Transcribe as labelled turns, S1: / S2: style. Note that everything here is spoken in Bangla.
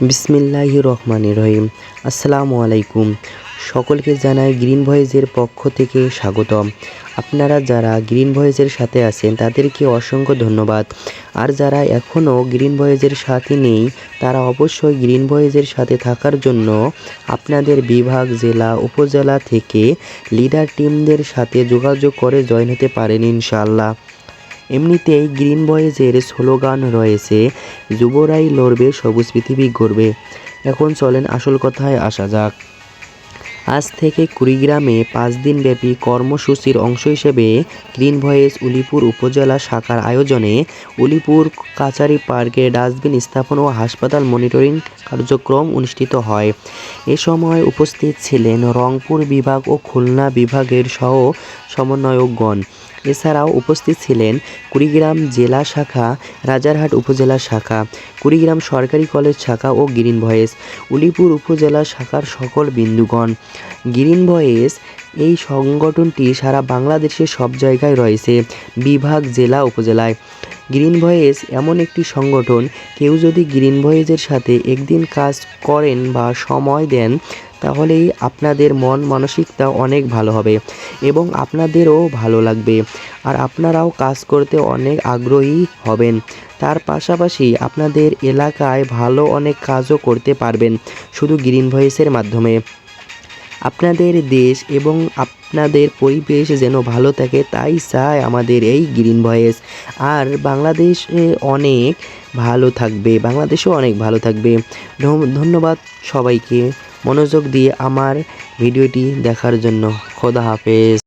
S1: বিসমিল্লাহির রহমানির রহিম। আসসালামু আলাইকুম। সকলকে জানাই গ্রিন ভয়েসের পক্ষ থেকে স্বাগতম। আপনারা যারা গ্রিন ভয়েসের সাথে আছেন তাদেরকে অসংখ্য ধন্যবাদ। আর যারা এখনও গ্রিন ভয়েসের সাথে নেই তারা অবশ্যই গ্রিন ভয়েসের সাথে থাকার জন্য আপনাদের বিভাগ, জেলা, উপজেলা থেকে লিডার টিমদের সাথে যোগাযোগ করে জয়েন হতে পারেন ইনশাআল্লাহ। এমনিতেই গ্রিন ভয়েসের স্লোগান রয়েছে, যুবরাই লড়বে, সবুজ পৃথিবী গড়বে। এখন চলেন আসল কথায় আসা যাক। আজ থেকে কুড়িগ্রামে 5 দিনব্যাপী কর্মসূচির অংশ হিসেবে গ্রিন ভয়েস উলিপুর উপজেলা শাখার আয়োজনে উলিপুর কাচারি পার্কে ডাস্টবিন স্থাপন ও হাসপাতাল মনিটরিং কার্যক্রম অনুষ্ঠিত হয়। এ সময় উপস্থিত ছিলেন রংপুর বিভাগ ও খুলনা বিভাগের সহ সমন্বয়কগণ। এছাড়াও উপস্থিত ছিলেন কুড়িগ্রাম জেলা শাখা, রাজারহাট উপজেলা শাখা, কুড়িগ্রাম সরকারি কলেজ শাখা ও গ্রিন ভয়েস উলিপুর উপজেলা শাখার সকল বিন্দুগণ। গ্রিন ভয়েস এই সংগঠনটি সারা বাংলাদেশের সব জায়গায় রয়েছে, বিভাগ, জেলা, উপজেলায়। গ্রিন ভয়েস এমন একটি সংগঠন, কেউ যদি গ্রিন ভয়েসের সাথে একদিন কাজ করেন বা সময় দেন তাহলেই আপনাদের মন মানসিকতা অনেক ভালো হবে এবং আপনাদেরও ভালো লাগবে, আর আপনারাও কাজ করতে অনেক আগ্রহী হবেন। তার পাশাপাশি আপনাদের এলাকায় ভালো অনেক কাজও করতে পারবেন শুধু গ্রিন ভয়েসের মাধ্যমে। আপনাদের দেশ এবং আপনাদের পরিবেশ যেন ভালো থাকে তাই চায় আমাদের এই গ্রিন ভয়েস। আর বাংলাদেশে অনেক ভালো থাকবে, বাংলাদেশেও অনেক ভালো থাকবে। ধন্যবাদ সবাইকে মনোযোগ দিয়ে আমার ভিডিওটি দেখার জন্য। খোদা হাফেজ।